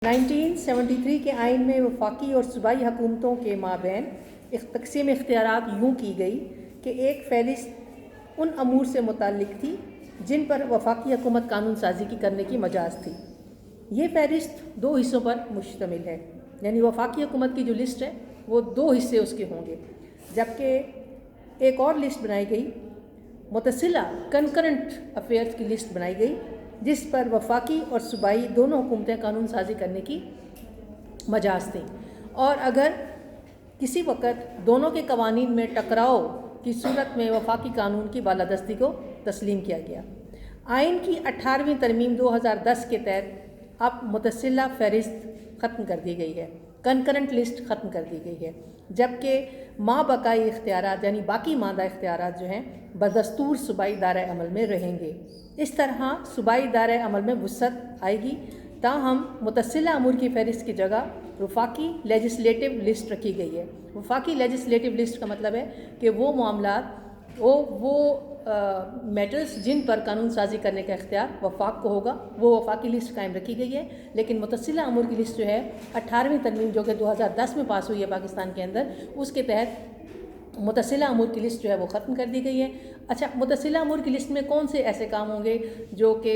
1973 کے آئین میں وفاقی اور صوبائی حکومتوں کے مابین تقسیم اختیارات یوں کی گئی کہ ایک فہرست ان امور سے متعلق تھی جن پر وفاقی حکومت قانون سازی کی کرنے کی مجاز تھی۔ یہ فہرست دو حصوں پر مشتمل ہے، یعنی وفاقی حکومت کی جو لسٹ ہے وہ دو حصے اس کے ہوں گے، جبکہ ایک اور لسٹ بنائی گئی، متصلہ کنکرنٹ افیئرز کی لسٹ بنائی گئی، جس پر وفاقی اور صوبائی دونوں حکومتیں قانون سازی کرنے کی مجاز تھیں، اور اگر کسی وقت دونوں کے قوانین میں ٹکراؤ کی صورت میں وفاقی قانون کی بالادستی کو تسلیم کیا گیا۔ آئین کی 18ویں ترمیم 2010 کے تحت اب متصلہ فہرست ختم کر دی گئی ہے، کنکرنٹ لسٹ ختم کر دی گئی ہے، جبکہ مابقائی اختیارات یعنی باقی ماندہ اختیارات جو ہیں بدستور صوبائی دائرۂ عمل میں رہیں گے۔ اس طرح صوبائی دائرۂ عمل میں وسعت آئے گی، تاہم متصلہ امور کی فہرست کی جگہ وفاقی لیجسلیٹو لسٹ رکھی گئی ہے۔ وفاقی لیجسلیٹو لسٹ کا مطلب ہے کہ وہ معاملات وہ میٹرز جن پر قانون سازی کرنے کا اختیار وفاق کو ہوگا، وہ وفاقی لسٹ قائم رکھی گئی ہے، لیکن متصلہ امور کی لسٹ جو ہے 18ویں ترمیم جو کہ 2010 میں پاس ہوئی ہے پاکستان کے اندر، اس کے تحت متصلہ امور کی لسٹ جو ہے وہ ختم کر دی گئی ہے۔ اچھا، متصلہ امور کی لسٹ میں کون سے ایسے کام ہوں گے جو کہ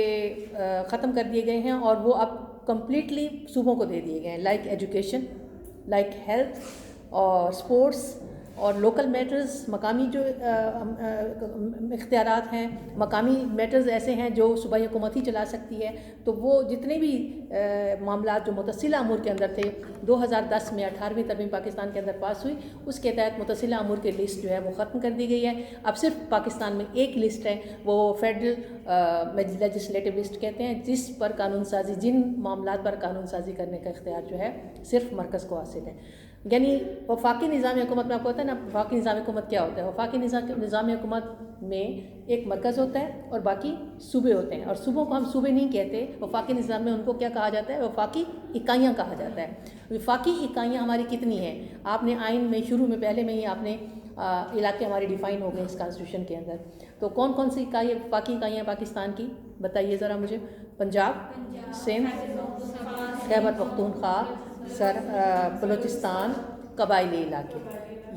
ختم کر دیے گئے ہیں اور وہ اب کمپلیٹلی صوبوں کو دے دیے گئے ہیں، لائک ایجوکیشن، لائک ہیلتھ اور سپورٹس اور لوکل میٹرز، مقامی جو اختیارات ہیں، مقامی میٹرز ایسے ہیں جو صوبائی حکومت ہی چلا سکتی ہے، تو وہ جتنے بھی معاملات جو متصلہ امور کے اندر تھے 2010 میں 18ویں ترمیم پاکستان کے اندر پاس ہوئی، اس کے تحت متصلہ امور کی لسٹ جو ہے وہ ختم کر دی گئی ہے۔ اب صرف پاکستان میں ایک لسٹ ہے، وہ فیڈرل لیجسلیٹو لسٹ کہتے ہیں، جس پر قانون سازی، جن معاملات پر قانون سازی کرنے کا اختیار جو ہے صرف مرکز کو حاصل ہے۔ یعنی وفاقی نظام حکومت میں آپ کو پتہ ہے نا، وفاقی نظام حکومت کیا ہوتا ہے؟ وفاقی نظام حکومت میں ایک مرکز ہوتا ہے اور باقی صوبے ہوتے ہیں، اور صوبوں کو ہم صوبے نہیں کہتے، وفاقی نظام میں ان کو کیا کہا جاتا ہے؟ وفاقی اکائیاں کہا جاتا ہے۔ وفاقی اکائیاں ہماری کتنی ہیں؟ آپ نے آئین میں شروع میں پہلے میں ہی آپ نے علاقے ہمارے ڈیفائن ہو گئے اس کانسٹیٹیوشن کے اندر، تو کون کون سی اکائی وفاقی اکائیاں پاکستان کی بتائیے ذرا مجھے؟ پنجاب، سندھ، خیبر پختونخوا، بلوچستان، قبائلی علاقے،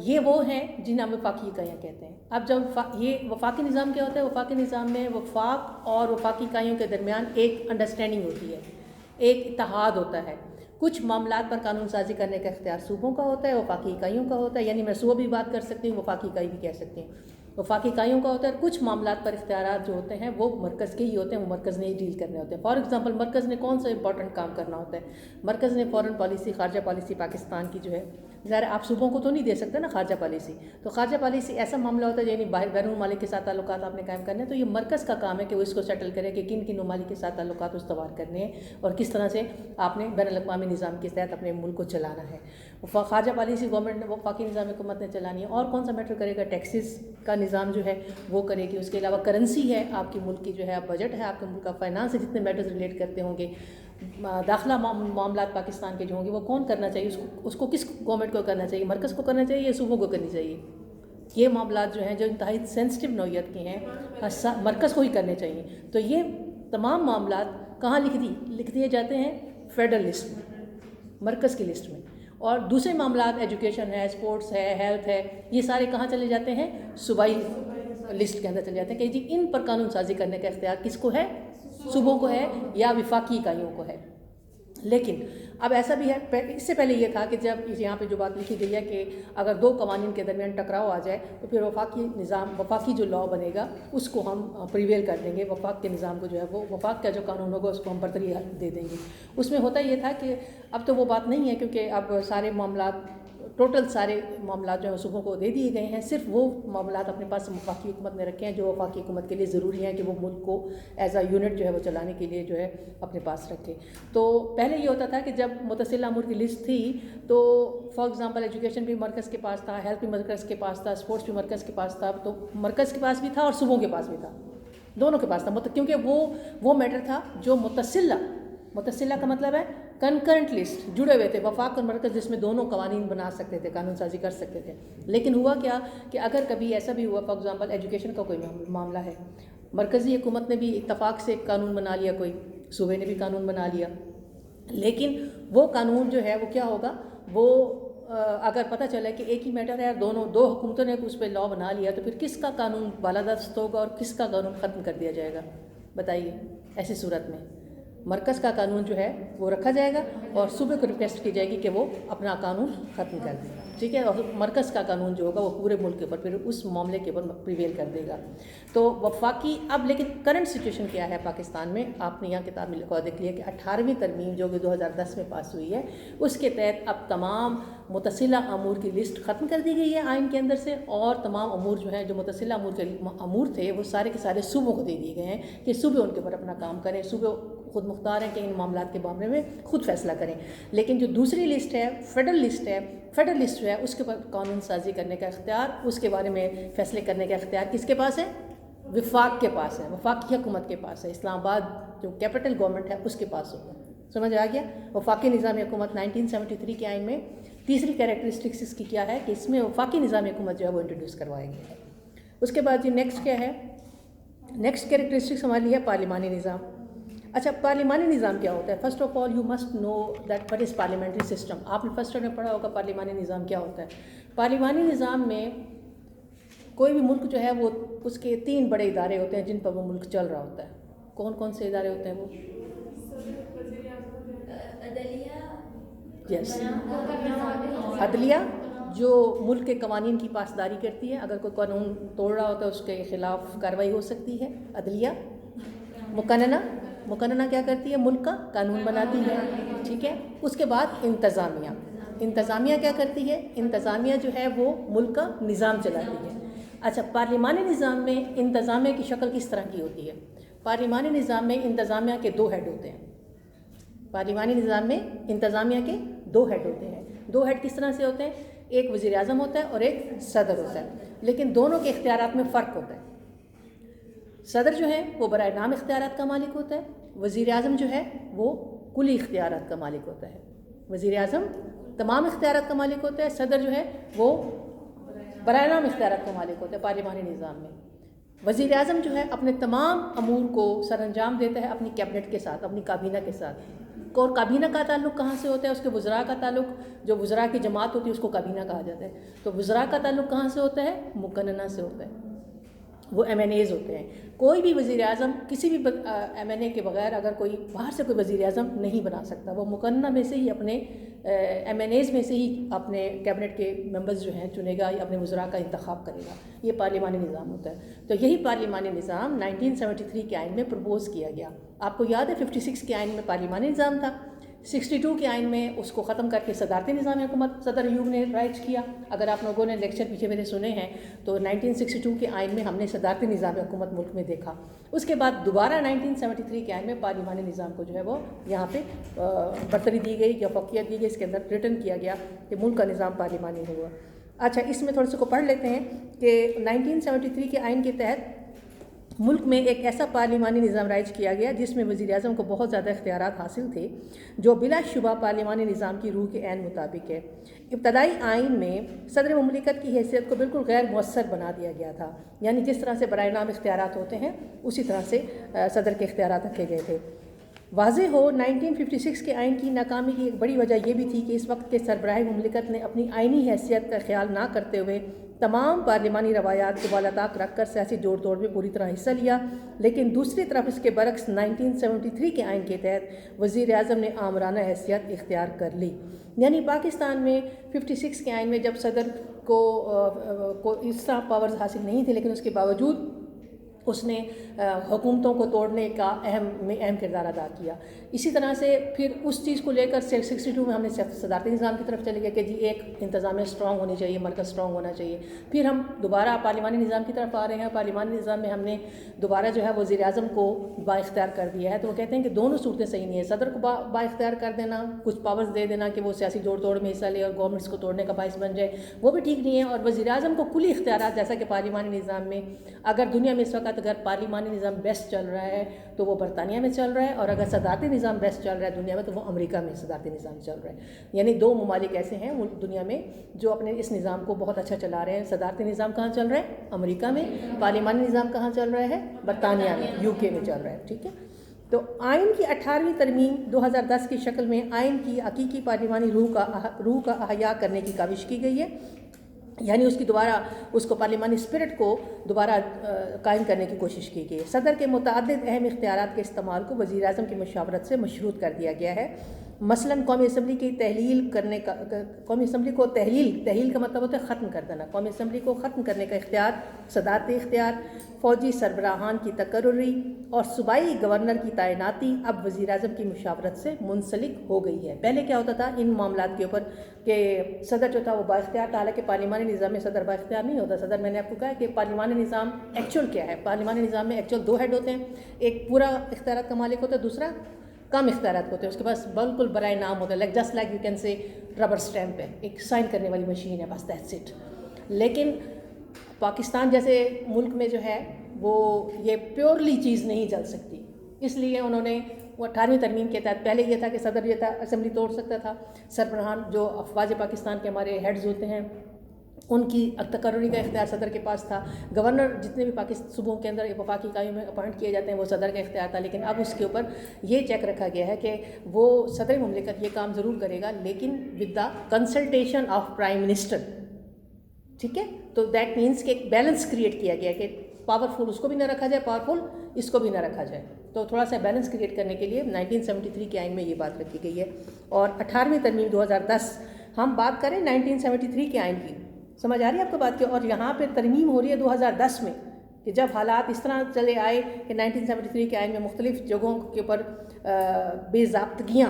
یہ وہ ہیں جنہیں ہم وفاقی اکائیاں کہتے ہیں۔ اب جب یہ وفاقی نظام کیا ہوتا ہے؟ وفاقی نظام میں وفاق اور وفاقی اکائیوں کے درمیان ایک انڈرسٹینڈنگ ہوتی ہے، ایک اتحاد ہوتا ہے۔ کچھ معاملات پر قانون سازی کرنے کا اختیار صوبوں کا ہوتا ہے، وفاقی اکائیوں کا ہوتا ہے، یعنی میں صوبہ بھی بات کر سکتی ہوں، وفاقی اکائی بھی کہہ سکتی ہوں۔ وفاقی اکائیوں کا ہوتا ہے، کچھ معاملات پر اختیارات جو ہوتے ہیں وہ مرکز کے ہی ہوتے ہیں، وہ مرکز نے ہی ڈیل کرنے ہوتے ہیں۔ فار ایگزامپل، مرکز نے کون سا امپورٹنٹ کام کرنا ہوتا ہے؟ مرکز نے فورن پالیسی، خارجہ پالیسی پاکستان کی جو ہے، ظاہر آپ صوبوں کو تو نہیں دے سکتے نا خارجہ پالیسی، تو خارجہ پالیسی ایسا معاملہ ہوتا ہے یعنی بیرون ممالک کے ساتھ تعلقات آپ نے قائم کرنے ہیں، تو یہ مرکز کا کام ہے کہ وہ اس کو سیٹل کرے کہ کن کن ممالک کے ساتھ تعلقات استوار کرنے ہیں اور کس طرح سے آپ نے بین الاقوامی نظام کے تحت اپنے ملک کو چلانا ہے۔ خارجہ پالیسی گورنمنٹ نے، وفاقی نظام حکومت نے چلانی ہے۔ اور کون سا میٹر کرے گا؟ ٹیکسز کا نظام جو ہے وہ کرے گی۔ اس کے علاوہ کرنسی ہے آپ کی ملک کی جو ہے، بجٹ ہے آپ کے ملک کا، فائنانس سے جتنے میٹرز ریلیٹ کرتے ہوں گے، داخلہ معاملات پاکستان کے جو ہوں گے وہ کون کرنا چاہیے؟ اس کو کس گورنمنٹ کو کرنا چاہیے؟ مرکز کو کرنا چاہیے یا صوبوں کو کرنی چاہیے؟ یہ معاملات جو ہیں جو انتہائی سینسٹیو نوعیت کے ہیں، مرکز کو ہی کرنے چاہیے۔ تو یہ تمام معاملات کہاں لکھ دیے جاتے ہیں؟ فیڈرل لسٹ میں، مرکز کی لسٹ میں۔ اور دوسرے معاملات، ایجوکیشن ہے، سپورٹس ہے، ہیلتھ ہے، یہ سارے کہاں چلے جاتے ہیں؟ صوبائی لسٹ کے اندر چلے جاتے ہیں کہ جی ان پر قانون سازی کرنے کا اختیار کس کو ہے؟ صوبوں کو ہے یا وفاقی اکائیوں کو ہے۔ لیکن اب ایسا بھی ہے، اس سے پہلے یہ تھا کہ جب یہاں پہ جو بات لکھی گئی ہے کہ اگر دو قوانین کے درمیان ٹکراؤ آ جائے تو پھر وفاقی جو لاء بنے گا اس کو ہم پریویل کر دیں گے، وفاق کے نظام کو جو ہے وہ وفاق کا جو قانون ہوگا اس کو ہم برتری دے دیں گے۔ اس میں ہوتا یہ تھا کہ اب تو وہ بات نہیں ہے، کیونکہ اب سارے معاملات، ٹوٹل سارے معاملات جو ہیں صوبوں کو دے دیے گئے ہیں، صرف وہ معاملات اپنے پاس وفاقی حکومت نے رکھے ہیں جو وفاقی حکومت کے لیے ضروری ہیں کہ وہ ملک کو ایز اے یونٹ جو ہے وہ چلانے کے لیے جو ہے اپنے پاس رکھے۔ تو پہلے یہ ہوتا تھا کہ جب متصلہ امور کی لسٹ تھی تو فار ایگزامپل ایجوکیشن بھی مرکز کے پاس تھا، ہیلتھ بھی مرکز کے پاس تھا، اسپورٹس بھی مرکز کے پاس تھا، تو مرکز کے پاس بھی تھا اور صوبوں کے پاس بھی تھا، دونوں کے پاس تھا، کیونکہ وہ میٹر تھا جو متصلہ کا مطلب ہے کنکرنٹ لسٹ، جڑے ہوئے تھے وفاق اور مرکز، جس میں دونوں قوانین بنا سکتے تھے، قانون سازی کر سکتے تھے۔ لیکن ہوا کیا کہ اگر کبھی ایسا بھی ہوا، فار ایگزامپل ایجوکیشن کا کوئی معاملہ ہے، مرکزی حکومت نے بھی اتفاق سے قانون بنا لیا، کوئی صوبے نے بھی قانون بنا لیا، لیکن وہ قانون جو ہے وہ کیا ہوگا، وہ اگر پتہ چلا کہ ایک ہی میٹر ہے، دو حکومتوں نے اس پہ لا بنا لیا، تو پھر کس کا قانون بالادست ہوگا اور کس کا قانون ختم کر دیا جائے گا؟ بتائیے. ایسی صورت میں مرکز کا قانون جو ہے وہ رکھا جائے گا اور صوبے کو ریکویسٹ کی جائے گی کہ وہ اپنا قانون ختم کر دے. ٹھیک ہے. اور مرکز کا قانون جو ہوگا وہ پورے ملک کے اوپر پھر اس معاملے کے اوپر پریویل کر دے گا. تو وفاقی اب لیکن کرنٹ سچویشن کیا ہے پاکستان میں؟ آپ نے یہاں کتاب میں لکھا دیکھ لیا کہ 18ویں ترمیم جو کہ 2010 میں پاس ہوئی ہے، اس کے تحت اب تمام متصلہ امور کی لسٹ ختم کر دی گئی ہے آئین کے اندر سے، اور تمام امور جو ہیں جو متصلہ امور تھے وہ سارے کے سارے صوبوں کو دے دیے گئے ہیں کہ صوبے ان کے اوپر اپنا کام کریں. صوبے خود مختار ہیں کہ ان معاملات کے بارے میں خود فیصلہ کریں. لیکن جو دوسری لسٹ ہے فیڈرل لسٹ جو ہے اس کے اوپر قانون سازی کرنے کا اختیار، اس کے بارے میں فیصلے کرنے کا اختیار کس کے پاس ہے؟ وفاق کے پاس ہے، وفاقی حکومت کے پاس ہے. اسلام آباد جو کیپٹل گورنمنٹ ہے اس کے پاس ہوگا. سمجھ آ گیا؟ وفاقی نظام حکومت 1973 کے آئین میں تیسری کیریکٹرسٹکس اس کی کیا ہے کہ اس میں وفاقی نظام حکومت جو ہے وہ انٹروڈیوس کروایا گیا ہے. اس کے بعد نیکسٹ کیا ہے؟ نیکسٹ کیریکٹرسٹکس ہماری ہے پارلیمانی نظام. اچھا، پارلیمانی نظام کیا ہوتا ہے؟ First of all you must know that what is parliamentary system. آپ نے فرسٹ میں پڑھا ہوگا پارلیمانی نظام کیا ہوتا ہے. پارلیمانی نظام میں کوئی بھی ملک جو ہے وہ اس کے 3 بڑے ادارے ہوتے ہیں جن پر وہ ملک چل رہا ہوتا ہے. کون کون سے ادارے ہوتے ہیں وہ؟ یس، عدلیہ جو ملک کے قوانین کی پاسداری کرتی ہے، اگر کوئی قانون توڑ رہا ہوتا ہے اس کے خلاف کارروائی ہو سکتی ہے. عدلیہ. مقننہ کیا کرتی ہے؟ ملک کا قانون بناتی ہے. ٹھیک ہے. اس کے بعد انتظامیہ کیا کرتی ہے؟ انتظامیہ جو ہے وہ ملک کا نظام چلاتی ہے. اچھا، پارلیمانی نظام میں انتظامیہ کی شکل کس طرح کی ہوتی ہے؟ پارلیمانی نظام میں انتظامیہ کے 2 ہیڈ ہوتے ہیں. پارلیمانی نظام میں انتظامیہ کے 2 ہیڈ ہوتے ہیں. 2 ہیڈ کس طرح سے ہوتے ہیں؟ ایک وزیر اعظم ہوتا ہے اور ایک صدر ہوتا ہے، لیکن دونوں کے اختیارات میں فرق ہوتا ہے. صدر جو ہے وہ برائے نام اختیارات کا مالک ہوتا ہے، وزیر اعظم جو ہے وہ کلی اختیارات کا مالک ہوتا ہے. وزیر اعظم تمام اختیارات کا مالک ہوتا ہے، صدر جو ہے وہ برائے نام اختیارات کا مالک ہوتا ہے. پارلیمانی نظام میں وزیر اعظم جو ہے اپنے تمام امور کو سر انجام دیتا ہے اپنی کیبنٹ کے ساتھ، اپنی کابینہ کے ساتھ. اور کابینہ کا تعلق کہاں سے ہوتا ہے؟ اس کے وزراء کا تعلق، جو وزراء کی جماعت ہوتی ہے اس کو کابینہ کہا جاتا ہے. تو وزراء کا تعلق کہاں سے ہوتا ہے؟ مقننہ سے ہوتا ہے. وہ ایم این ایز ہوتے ہیں. کوئی بھی وزیر اعظم کسی بھی ایم این اے کے بغیر اگر کوئی باہر سے کوئی وزیر اعظم نہیں بنا سکتا. وہ مقننہ میں سے ہی اپنے ایم این ایز میں سے ہی اپنے کیبنٹ کے ممبرز جو ہیں چنے گا یا اپنے وزراء کا انتخاب کرے گا. یہ پارلیمانی نظام ہوتا ہے. تو یہی پارلیمانی نظام 1973 کے آئین میں پرپوز کیا گیا. آپ کو یاد ہے 56 کے آئین میں پارلیمانی نظام تھا، 62 کے آئین میں اس کو ختم کر کے صدارتی نظام حکومت صدر ایوب نے رائج کیا. اگر آپ لوگوں نے لیکچر پیچھے میرے سنے ہیں تو 1962 کے آئین میں ہم نے صدارتی نظام حکومت ملک میں دیکھا. اس کے بعد دوبارہ 1973 کے آئین میں پارلیمانی نظام کو جو ہے وہ یہاں پہ برتری دی گئی یا فوقیت دی گئی. اس کے اندر ریٹن کیا گیا کہ ملک کا نظام پارلیمانی ہوا. اچھا، اس میں تھوڑے سے کو پڑھ لیتے ہیں کہ 1973 کے آئین کے تحت ملک میں ایک ایسا پارلیمانی نظام رائج کیا گیا جس میں وزیر اعظم کو بہت زیادہ اختیارات حاصل تھے، جو بلا شبہ پارلیمانی نظام کی روح کے عین مطابق ہے. ابتدائی آئین میں صدر مملکت کی حیثیت کو بالکل غیر مؤثر بنا دیا گیا تھا، یعنی جس طرح سے برائے نام اختیارات ہوتے ہیں اسی طرح سے صدر کے اختیارات رکھے گئے تھے. واضح ہو 1956 کے آئین کی ناکامی کی ایک بڑی وجہ یہ بھی تھی کہ اس وقت کے سربراہ مملکت نے اپنی آئینی حیثیت کا خیال نہ کرتے ہوئے تمام پارلیمانی روایات کو بالاتاق رکھ کر سیاسی جوڑ توڑ میں پوری طرح حصہ لیا. لیکن دوسری طرف اس کے برعکس 1973 کے آئین کے تحت وزیر اعظم نے آمرانہ حیثیت اختیار کر لی. یعنی پاکستان میں 56 کے آئین میں جب صدر کو اس طرح پاورز حاصل نہیں تھے، لیکن اس کے باوجود اس نے حکومتوں کو توڑنے کا اہم کردار ادا کیا. اسی طرح سے پھر اس چیز کو لے کر 62 میں ہم نے صدارتی نظام کی طرف چلے گئے کہ جی ایک انتظامیہ اسٹرانگ ہونی چاہیے، مرکز اسٹرانگ ہونا چاہیے. پھر ہم دوبارہ پارلیمانی نظام کی طرف آ رہے ہیں. پارلیمانی نظام میں ہم نے دوبارہ جو ہے وزیر اعظم کو با اختیار کر دیا ہے. تو وہ کہتے ہیں کہ دونوں صورتیں صحیح نہیں ہیں. صدر کو با اختیار کر دینا، کچھ پاورز دے دینا کہ وہ سیاسی جوڑ توڑ میں حصہ لے اور گورنمنٹس کو توڑنے کا باعث بن جائے، وہ بھی ٹھیک نہیں ہے. اور وزیر اعظم کو کلی اختیارات، جیسا کہ پارلیمانی نظام میں اگر دنیا میں اس وقت اگر پارلیمانی نظام بیسٹ چل رہا ہے تو وہ برطانیہ میں چل رہا ہے، اور اگر صدارتی نظام بیسٹ چل رہا ہے دنیا میں تو وہ امریکہ میں صدارتی نظام چل رہا ہے. یعنی 2 ممالک ایسے ہیں دنیا میں جو اپنے اس نظام کو بہت اچھا چلا رہے ہیں. صدارتی نظام کہاں چل رہا ہے؟ امریکہ میں. پارلیمانی نظام کہاں چل رہا ہے؟ برطانیہ میں، UK میں چل رہا ہے. ٹھیک ہے. تو آئین کی 18ویں ترمیم 2010 کی شکل میں آئین کی حقیقی پارلیمانی روح کا احیا کرنے کی کاوش کی گئی ہے، یعنی اس کی دوبارہ اس کو پارلیمانی اسپرٹ کو دوبارہ قائم کرنے کی کوشش کی گئی ہے۔ صدر کے متعدد اہم اختیارات کے استعمال کو وزیر اعظم کی مشاورت سے مشروط کر دیا گیا ہے۔ مثلاً قومی اسمبلی کی تحلیل کرنے کا، قومی اسمبلی کو تحلیل کا مطلب ہوتا ہے ختم کر دینا، قومی اسمبلی کو ختم کرنے کا اختیار، صدارتی اختیار، فوجی سربراہان کی تقرری اور صوبائی گورنر کی تعیناتی اب وزیر اعظم کی مشاورت سے منسلک ہو گئی ہے۔ پہلے کیا ہوتا تھا ان معاملات کے اوپر کہ صدر جو تھا وہ بااختیار تھا، حالانکہ پارلیمانی نظام میں صدر بااختیار نہیں ہوتا۔ صدر، میں نے آپ کو کہا کہ پارلیمانی نظام ایکچوئل کیا ہے، پارلیمانی نظام میں ایکچوئل 2 ہیڈ ہوتے ہیں، ایک پورا اختیارات کا مالک ہوتا ہے، دوسرا کم اختیارات ہوتے ہیں، اس کے پاس بالکل برائے نام ہوتا ہے، just like you can say rubber stamp ہے، ایک سائن کرنے والی مشین ہے، بس دیٹس اٹ۔ لیکن پاکستان جیسے ملک میں جو ہے وہ یہ پیورلی چیز نہیں چل سکتی، اس لیے انہوں نے وہ 18ویں ترمیم کے تحت، پہلے یہ تھا کہ صدر یہ تھا اسمبلی توڑ سکتا تھا، سربراہان جو افواج پاکستان کے ہمارے ہیڈز ہوتے ہیں ان کی تقرری کا اختیار صدر کے پاس تھا، گورنر جتنے بھی پاکستان صوبوں کے اندر وفاقی اکائیوں میں اپوائنٹ کیے جاتے ہیں وہ صدر کا اختیار تھا، لیکن اب اس کے اوپر یہ چیک رکھا گیا ہے کہ وہ صدر مملکت یہ کام ضرور کرے گا لیکن with the consultation of prime minister, ٹھیک ہے۔ تو دیٹ مینس کہ ایک بیلنس کریٹ کیا گیا کہ پاورفل اس کو بھی نہ رکھا جائے، پاورفل اس کو بھی نہ رکھا جائے، تو تھوڑا سا بیلنس کریٹ کرنے کے لیے 1973 کے آئین میں یہ بات رکھی گئی ہے۔ اور 18ویں ترمیم 2010، ہم بات کریں 1973 کے آئین کی، سمجھ آ رہی ہے آپ کو بات کی، اور یہاں پہ ترمیم ہو رہی ہے 2010 میں، کہ جب حالات اس طرح چلے آئے کہ 1973 کے آئین میں مختلف جگہوں کے اوپر بے ضابطگیاں،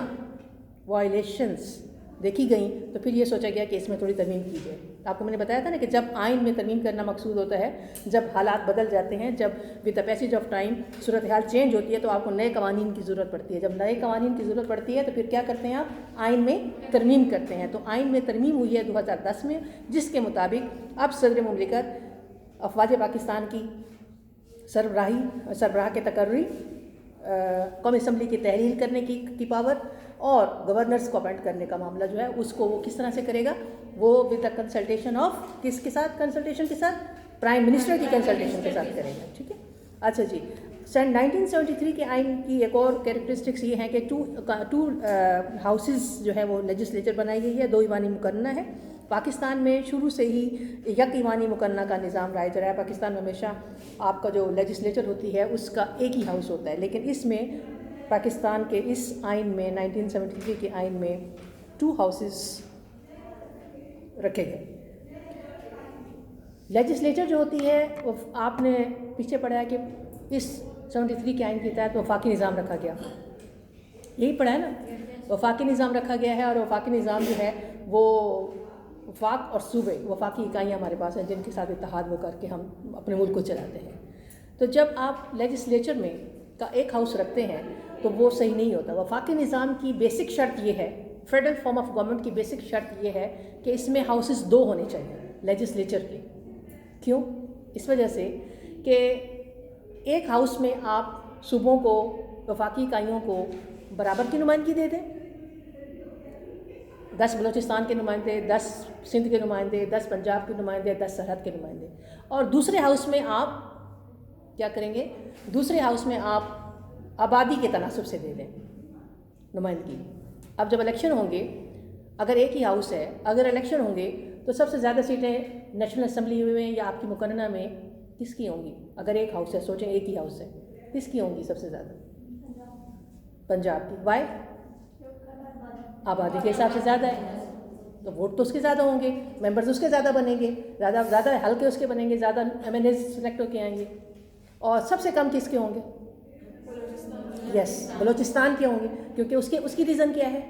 وائلیشنز دیکھی گئیں، تو پھر یہ سوچا گیا کہ اس میں تھوڑی ترمیم کی جائے۔ آپ کو میں نے بتایا تھا نا کہ جب آئین میں ترمیم کرنا مقصود ہوتا ہے جب حالات بدل جاتے ہیں، جب with the passage of time صورتحال چینج ہوتی ہے تو آپ کو نئے قوانین کی ضرورت پڑتی ہے، جب نئے قوانین کی ضرورت پڑتی ہے تو پھر کیا کرتے ہیں آپ آئین میں ترمیم کرتے ہیں۔ تو آئین میں ترمیم ہوئی ہے 2010 میں، جس کے مطابق اب صدر مملکت افواج پاکستان کی سربراہ کے تقرری، قومی اسمبلی کی تحلیل کرنے کی پاور اور گورنرز کو اپوائنٹ کرنے کا معاملہ جو ہے اس کو وہ کس طرح سے کرے گا، وہ ود دا کنسلٹیشن آف کس کے ساتھ، کنسلٹیشن کے ساتھ پرائم منسٹر کی کنسلٹیشن کے ساتھ کرے گا، ٹھیک ہے۔ اچھا جی، 1973 کے آئین کی ایک اور کیریکٹرسٹکس یہ ہے کہ ٹو ہاؤسز جو ہے وہ لیجسلیچر بنائی گئی ہے، 2 ایوانی مقننہ ہے۔ پاکستان میں شروع سے ہی یک ایوانی مقننہ کا نظام رائج رہا ہے، پاکستان میں ہمیشہ آپ کا جو لیجسلیچر ہوتی ہے اس کا ایک ہی ہاؤس ہوتا ہے، لیکن اس میں پاکستان کے اس آئین میں 1973 کے آئین میں 2 ہاؤسز رکھے گئے۔ لیجسلیچر جو ہوتی ہے وہ آپ نے پیچھے پڑھا ہے کہ اس 73 کے آئین کے تحت وفاقی نظام رکھا گیا، یہی پڑھا ہے نا، وفاقی نظام رکھا گیا ہے، اور وفاقی نظام جو ہے وہ وفاق اور صوبے وفاقی اکائیاں ہمارے پاس ہیں جن کے ساتھ اتحاد وہ کر کے ہم اپنے ملک کو چلاتے ہیں۔ تو جب آپ لیجسلیچر میں کا ایک ہاؤس رکھتے ہیں تو وہ صحیح نہیں ہوتا۔ وفاقی نظام کی بیسک شرط یہ ہے، فیڈرل فارم آف گورنمنٹ کی بیسک شرط یہ ہے کہ اس میں ہاؤسز 2 ہونے چاہیے لیجسلیچر کے۔ کیوں؟ اس وجہ سے کہ ایک ہاؤس میں آپ صوبوں کو، وفاقی اکائیوں کو برابر کی نمائندگی دے دیں، 10 بلوچستان کے نمائندے، 10 سندھ کے نمائندے، 10 پنجاب کے نمائندے، 10 سرحد کے نمائندے، اور دوسرے ہاؤس میں آپ کیا کریں گے، دوسرے ہاؤس میں آپ آبادی کے تناسب سے دے دیں نمائندگی۔ اب جب الیکشن ہوں گے، اگر ایک ہی ہاؤس ہے، اگر الیکشن ہوں گے تو سب سے زیادہ سیٹیں نیشنل اسمبلی میں یا آپ کی مقننہ میں کس کی ہوں گی؟ اگر ایک ہاؤس ہے، سوچیں ایک ہی ہاؤس ہے، کس کی ہوں گی سب سے زیادہ؟ پنجاب کی۔ وائی؟ آبادی کے حساب سے زیادہ ہے تو ووٹ تو اس کے زیادہ ہوں گے، ممبرز اس کے زیادہ بنیں گے، زیادہ حلقے اس کے بنیں گے، زیادہ ایم این ایز سلیکٹ ہو کے آئیں گے، اور سب سے کم کس کے ہوں گے؟ یس، بلوچستان کے ہوں گے، کیونکہ اس کی ریزن کیا ہے؟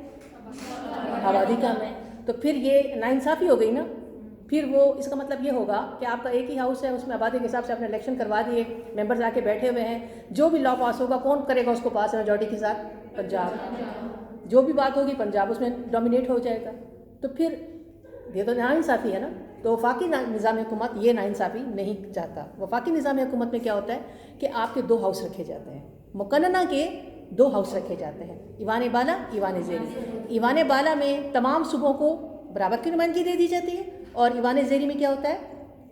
آبادی کم ہے۔ تو پھر یہ ناانصافی ہو گئی نا، پھر وہ اس کا مطلب یہ ہوگا کہ آپ کا ایک ہی ہاؤس ہے، اس میں آبادی کے حساب سے آپ نے الیکشن کروا دیے، ممبرز آ کے بیٹھے ہوئے ہیں، جو بھی لا پاس ہوگا کون کرے گا اس کو پاس میجورٹی کے ساتھ؟ پنجاب۔ جو بھی بات ہوگی پنجاب اس میں ڈومینیٹ ہو جائے گا، تو پھر یہ تو ناانصافی ہے نا۔ تو وفاقی نظام حکومت یہ ناانصافی نہیں چاہتا۔ وفاقی نظام حکومت میں کیا ہوتا ہے کہ آپ کے 2 ہاؤس رکھے جاتے ہیں، مقننہ کے 2 ہاؤس رکھے جاتے ہیں، ایوان بالا، ایوان زیری۔ ایوان بالا میں تمام صوبوں کو برابر کی نمائندگی دے دی جاتی ہے، اور ایوان زیری میں کیا ہوتا ہے؟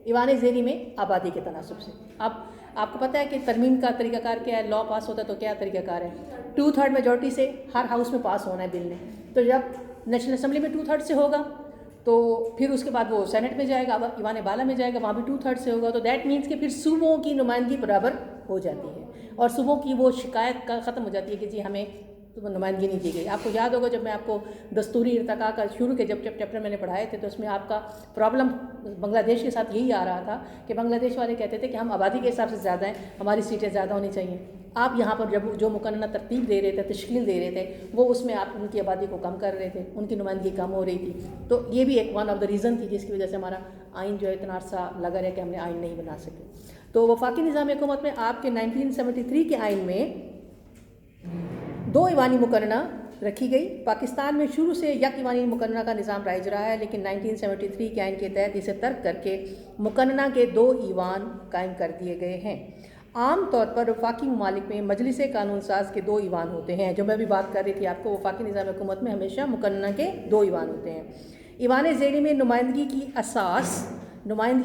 ایوان زیری میں آبادی کے تناسب سے۔ اب آپ کو پتہ ہے کہ ترمیم کا طریقہ کار کیا ہے؟ لا پاس ہوتا ہے تو کیا طریقہ کار ہے؟ 2/3 میجورٹی سے ہر ہاؤس میں پاس ہونا ہے بل نے. تو جب نیشنل اسمبلی میں 2/3 سے ہوگا تو پھر اس کے بعد وہ سینٹ میں جائے گا, ایوان بالا میں جائے گا, وہاں بھی 2/3 سے ہوگا. تو دیٹ مینس کہ پھر صوبوں کی نمائندگی برابر ہو جاتی ہے, اور صوبوں کی وہ شکایت کا ختم ہو جاتی ہے کہ جی ہمیں نمائندگی نہیں دی گئی. آپ کو یاد ہوگا جب میں آپ کو دستوری ارتقاء کا شروع کے جب چیپٹر میں نے پڑھائے تھے تو اس میں آپ کا پرابلم بنگلہ دیش کے ساتھ یہی آ رہا تھا کہ بنگلہ دیش والے کہتے تھے کہ ہم آبادی کے حساب سے زیادہ ہیں, ہماری سیٹیں زیادہ ہونی چاہیے. آپ یہاں پر جب جو مقننہ ترتیب دے رہے تھے, تشکیل دے رہے تھے, وہ اس میں آپ ان کی آبادی کو کم کر رہے تھے, ان کی نمائندگی کم ہو رہی تھی. تو یہ بھی ایک ون آف دا ریزن تھی جس کی وجہ سے ہمارا آئین جو ہے اتنا عرصہ لگا رہا کہ ہم نے آئین نہیں بنا سکے. تو وفاقی نظام حکومت میں آپ کے 1973 کے آئین میں 2 ایوانی مقننہ رکھی گئی. پاکستان میں شروع سے یک ایوانی مقننہ کا نظام رائج رہا ہے, لیکن 1973 کے آئین کے تحت اسے ترک کر کے مقننہ کے 2 ایوان قائم کر دیے گئے ہیں. عام طور پر وفاقی ممالک میں مجلس قانون ساز کے 2 ایوان ہوتے ہیں. جو میں بھی بات کر رہی تھی آپ کو, وفاقی نظام حکومت میں ہمیشہ مقننہ کے 2 ایوان ہوتے ہیں. ایوان زیریں میں نمائندگی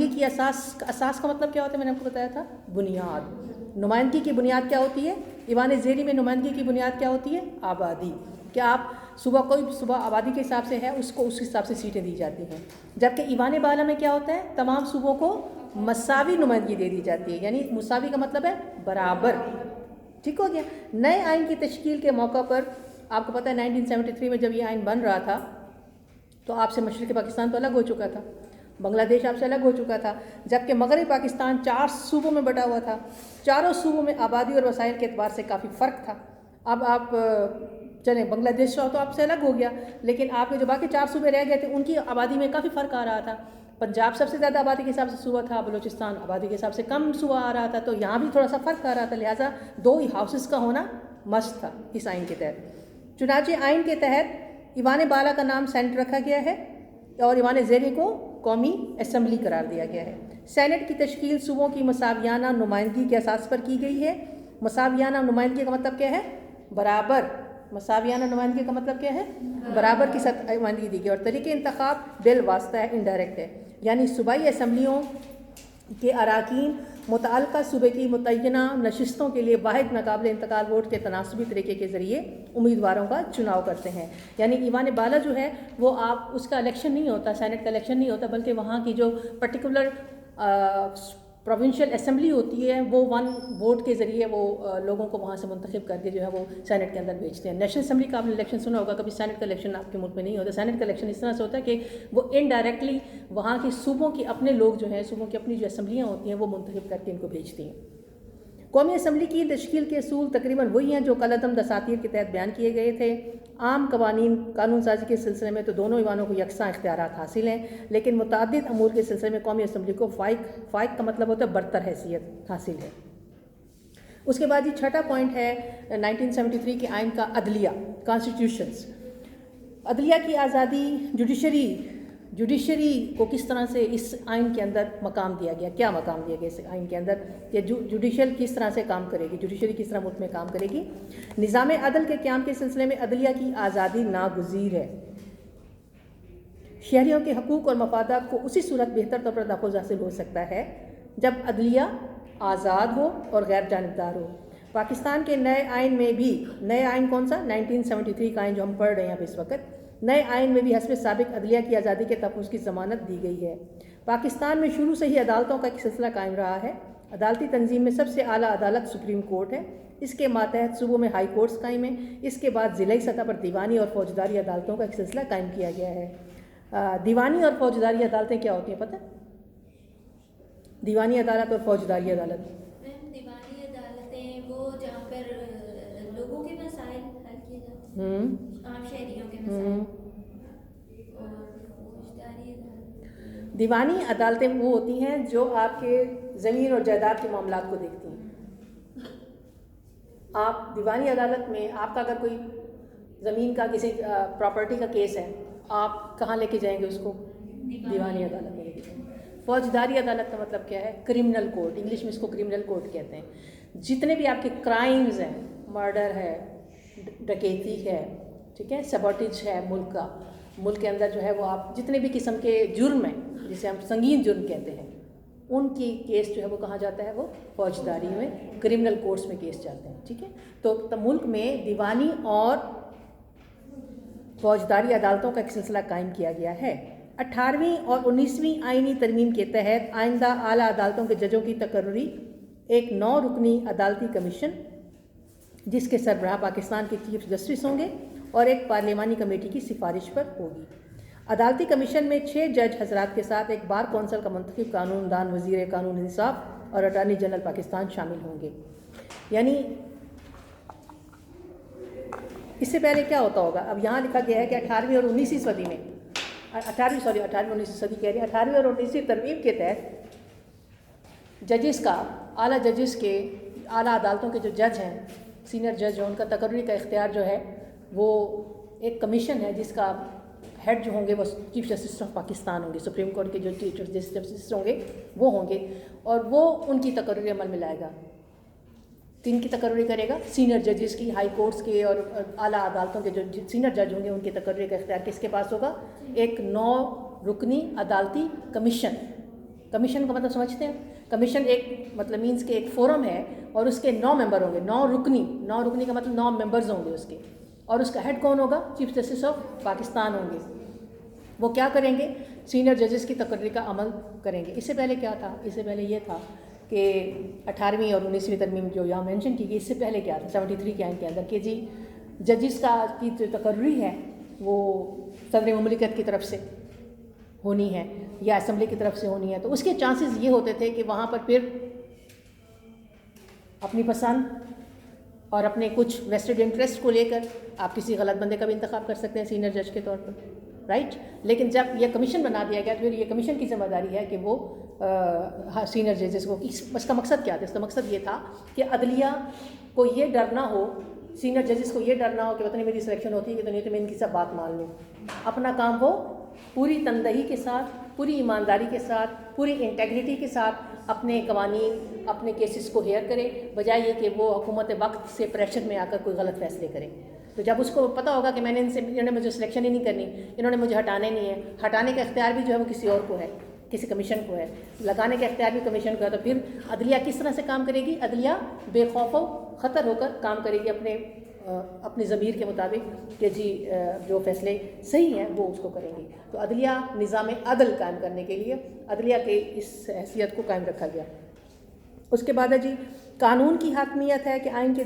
کی اساس کا مطلب کیا ہوتا ہے؟ میں نے آپ کو بتایا تھا, بنیاد. نمائندگی کی بنیاد کیا ہوتی ہے؟ ایوان زیریں میں نمائندگی کی بنیاد کیا ہوتی ہے؟ آبادی. کیا آپ کوئی صوبہ آبادی کے حساب سے ہے اس کو اس حساب سے سیٹیں دی جاتی ہیں. جبکہ ایوان بالا میں کیا ہوتا ہے؟ تمام صوبوں کو مساوی نمائندگی دے دی جاتی ہے. یعنی مساوی کا مطلب ہے برابر. ٹھیک ہو گیا. نئے آئین کی تشکیل کے موقع پر آپ کو پتہ ہے 1973 میں جب یہ آئین بن رہا تھا تو آپ سے مشرق پاکستان تو الگ ہو چکا تھا, بنگلہ دیش آپ سے الگ ہو چکا تھا, جبکہ مغربی پاکستان 4 صوبوں میں بٹا ہوا تھا. چاروں صوبوں میں آبادی اور وسائل کے اعتبار سے کافی فرق تھا. اب آپ چلیں بنگلہ دیش تو آپ سے الگ ہو گیا, لیکن آپ کے جو باقی 4 صوبے رہ گئے تھے ان کی آبادی میں کافی فرق آ رہا تھا. پنجاب سب سے زیادہ آبادی کے حساب سے صوبہ تھا, بلوچستان آبادی کے حساب سے کم صوبہ آ رہا تھا. تو یہاں بھی تھوڑا سا فرق آ رہا تھا, لہٰذا 2 ہاؤسز کا ہونا مسٹ تھا اس آئین کے تحت. چنانچہ آئین کے تحت ایوان بالا کا نام سینٹ رکھا گیا ہے اور ایوان زیریں کو قومی اسمبلی قرار دیا گیا ہے. سینٹ کی تشکیل صوبوں کی مساویانہ نمائندگی کے اساس پر کی گئی ہے. مساویانہ نمائندگی کا مطلب کیا ہے؟ برابر. مساویانہ نمائندگی کا مطلب کیا ہے؟ برابر کی سطح نمائندگی دی گئی. اور طریقہ انتخاب بالواسطہ ہے, انڈائریکٹ ہے. یعنی صوبائی اسمبلیوں کے اراکین متعلقہ صوبے کی متعینہ نشستوں کے لیے واحد ناقابل انتقال ووٹ کے تناسبی طریقے کے ذریعے امیدواروں کا چناؤ کرتے ہیں. یعنی ایوان بالا جو ہے وہ آپ اس کا الیکشن نہیں ہوتا, سینٹ کا الیکشن نہیں ہوتا, بلکہ وہاں کی جو پرٹیکولر پروونشل اسمبلی ہوتی ہے وہ 1 ووٹ کے ذریعے وہ لوگوں کو وہاں سے منتخب کر کے جو ہے وہ سینٹ کے اندر بھیجتے ہیں. نیشنل اسمبلی کا آپ نے الیکشن سنا ہوگا, کبھی سینٹ کا الیکشن آپ کے ملک میں نہیں ہوتا. سینٹ کا الیکشن اس طرح سے ہوتا ہے کہ وہ انڈائریکٹلی وہاں کے صوبوں کے اپنے لوگ جو ہیں, صوبوں کی اپنی جو اسمبلیاں ہوتی ہیں وہ منتخب کر کے ان کو بھیجتی ہیں. قومی اسمبلی کی تشکیل کے اصول تقریباً وہی ہیں جو کالعدم دساتیر کے تحت بیان کیے گئے تھے. عام قانون سازی کے سلسلے میں تو دونوں ایوانوں کو یکساں اختیارات حاصل ہیں, لیکن متعدد امور کے سلسلے میں قومی اسمبلی کو فائق کا مطلب ہوتا ہے برتر حیثیت حاصل ہے. اس کے بعد یہ 6واں پوائنٹ ہے 1973 کے آئین کا, عدلیہ, کانسٹیٹیوشنز. عدلیہ کی آزادی, جوڈیشری کو کس طرح سے اس آئین کے اندر مقام دیا گیا, کیا مقام دیا گیا اس آئین کے اندر, کہ جوڈیشل کس طرح سے کام کرے گی, جوڈیشری کس طرح ملک میں کام کرے گی. نظام عدل کے قیام کے سلسلے میں عدلیہ کی آزادی ناگزیر ہے. شہریوں کے حقوق اور مفادات کو اسی صورت بہتر طور پر تحفظ حاصل ہو سکتا ہے جب عدلیہ آزاد ہو اور غیر جانبدار ہو. پاکستان کے نئے آئین میں بھی, نئے آئین کون سا؟ 1973 کا آئین جو ہم پڑھ رہے ہیں اب اس وقت, نئے آئین میں بھی حسب سابق عدلیہ کی آزادی کے تحفظ کی ضمانت دی گئی ہے. پاکستان میں شروع سے ہی عدالتوں کا ایک سلسلہ قائم رہا ہے. عدالتی تنظیم میں سب سے اعلیٰ عدالت سپریم کورٹ ہے. اس کے ماتحت صوبوں میں ہائی کورٹس قائم ہیں. اس کے بعد ضلعی سطح پر دیوانی اور فوجداری عدالتوں کا ایک سلسلہ قائم کیا گیا ہے. دیوانی اور فوجداری عدالتیں کیا ہوتی ہیں پتہ؟ دیوانی عدالت اور فوجداری عدالت. دیوانی عدالتیں وہ جہاں پر لوگوں کے مسائل حل کیے جاتے ہیں, عام شہریوں کے مسائل. دیوانی عدالتیں وہ ہوتی ہیں جو آپ کے زمین اور جائیداد کے معاملات کو دیکھتی ہیں. آپ دیوانی عدالت میں آپ کا اگر کوئی زمین کا کسی پراپرٹی کا کیس ہے, آپ کہاں لے کے جائیں گے اس کو؟ دیوانی عدالت میں لے کے جائیں گے. فوجداری عدالت کا مطلب کیا ہے؟ کرمنل کورٹ, انگلش میں اس کو کرمنل کورٹ کہتے ہیں. جتنے بھی آپ کے کرائمز ہیں, مرڈر ہے, ڈکیتی ہے, ٹھیک ہے, سبوٹیج ہے ملک کے اندر جو ہے وہ آپ جتنے بھی قسم کے جرم ہیں جسے ہم سنگین جرم کہتے ہیں, ان کی کیس جو ہے وہ کہاں جاتا ہے، وہ فوجداری میں کرمنل کورٹس میں کیس جاتے ہیں. ٹھیک ہے، تو ملک میں دیوانی اور فوجداری عدالتوں کا ایک سلسلہ قائم کیا گیا ہے. 18ویں اور 19ویں آئینی ترمیم کے تحت آئندہ اعلیٰ عدالتوں کے ججوں کی تقرری ایک 9 رکنی عدالتی کمیشن جس کے سربراہ پاکستان کے چیف جسٹس ہوں گے اور ایک پارلیمانی کمیٹی کی سفارش پر ہوگی. عدالتی کمیشن میں 6 جج حضرات کے ساتھ ایک بار کونسل کا منتخب قانون دان وزیر قانون انصاف اور اٹارنی جنرل پاکستان شامل ہوں گے. یعنی اس سے پہلے کیا ہوتا ہوگا، اب یہاں لکھا گیا ہے کہ 18ویں اور 19ویں صدی میں 18ویں صدی کہہ رہی ہے 18ویں اور 19ویں ترمیم کے تحت ججز کا اعلیٰ ججز کے اعلیٰ عدالتوں کے جو جج ہیں، سینئر جج ہیں، ان کا تقرری کا اختیار جو ہے وہ ایک کمیشن ہے جس کا ہیڈ جو ہوں گے وہ چیف جسٹس آف پاکستان ہوں گے. سپریم کورٹ کے جو چیف جسٹس ہوں گے وہ ہوں گے اور وہ ان کی تقرری عمل میں لائے گا. کن کی تقرری کرے گا؟ سینئر ججز کی، ہائی کورٹس کے اور اعلیٰ عدالتوں کے جو سینئر جج ہوں گے ان کی تقرری کا اختیار کس کے پاس ہوگا؟ ایک 9 رکنی عدالتی کمیشن. کمیشن کا مطلب سمجھتے ہیں؟ کمیشن ایک مطلب مینس کہ ایک فورم ہے اور اس کے 9 ممبر ہوں گے. 9 رکنی کا مطلب 9 ممبرز ہوں گے اس کے، اور اس کا ہیڈ کون ہوگا؟ چیف جسٹس آف پاکستان ہوں گے. وہ کیا کریں گے؟ سینئر ججز کی تقرری کا عمل کریں گے. اس سے پہلے کیا تھا؟ اس سے پہلے یہ تھا کہ 18ویں اور 19ویں ترمیم جو یہاں مینشن کی گئی، اس سے پہلے کیا تھا 73 کے آئین کے اندر کہ جی ججز کی جو تقرری ہے وہ صدر مملکت کی طرف سے ہونی ہے یا اسمبلی کی طرف سے ہونی ہے. تو اس کے چانسز یہ ہوتے تھے کہ وہاں پر پھر اپنی پسند اور اپنے کچھ ویسٹڈ انٹرسٹ کو لے کر آپ کسی غلط بندے کا بھی انتخاب کر سکتے ہیں سینئر جج کے طور پر، رائٹ. لیکن جب یہ کمیشن بنا دیا گیا تو پھر یہ کمیشن کی ذمہ داری ہے کہ وہ سینئر ججز کو، اس کا مقصد کیا تھا؟ اس کا مقصد یہ تھا کہ عدلیہ کو یہ ڈر نہ ہو، سینئر ججز کو یہ ڈر نہ ہو کہ پتہ نہیں میری سلیکشن ہوتی ہے کہ تو نہیں تو میں ان کی سب بات مان لوں. اپنا کام وہ پوری تندہی کے ساتھ، پوری ایمانداری کے ساتھ، پوری انٹیگریٹی کے ساتھ اپنے قوانین، اپنے کیسز کو ہیئر کرے، بجائے یہ کہ وہ حکومت وقت سے پریشر میں آ کر کوئی غلط فیصلے کرے. تو جب اس کو پتہ ہوگا کہ میں نے انہوں نے مجھے سلیکشن ہی نہیں کرنی، انہوں نے مجھے ہٹانے نہیں ہے، ہٹانے کا اختیار بھی جو ہے وہ کسی اور کو ہے، کسی کمیشن کو ہے، لگانے کا اختیار بھی کمیشن کو ہے، تو پھر عدلیہ کس طرح سے کام کرے گی؟ عدلیہ بے خوف و خطر ہو کر کام کرے گی اپنی ضمیر کے مطابق کہ جی جو فیصلے صحیح ہیں وہ اس کو کریں گی. تو عدلیہ نظام عدل قائم کرنے کے لیے عدلیہ کے اس حیثیت کو قائم رکھا گیا. اس کے بعد ہے جی قانون کی حاکمیت ہے کہ آئین کے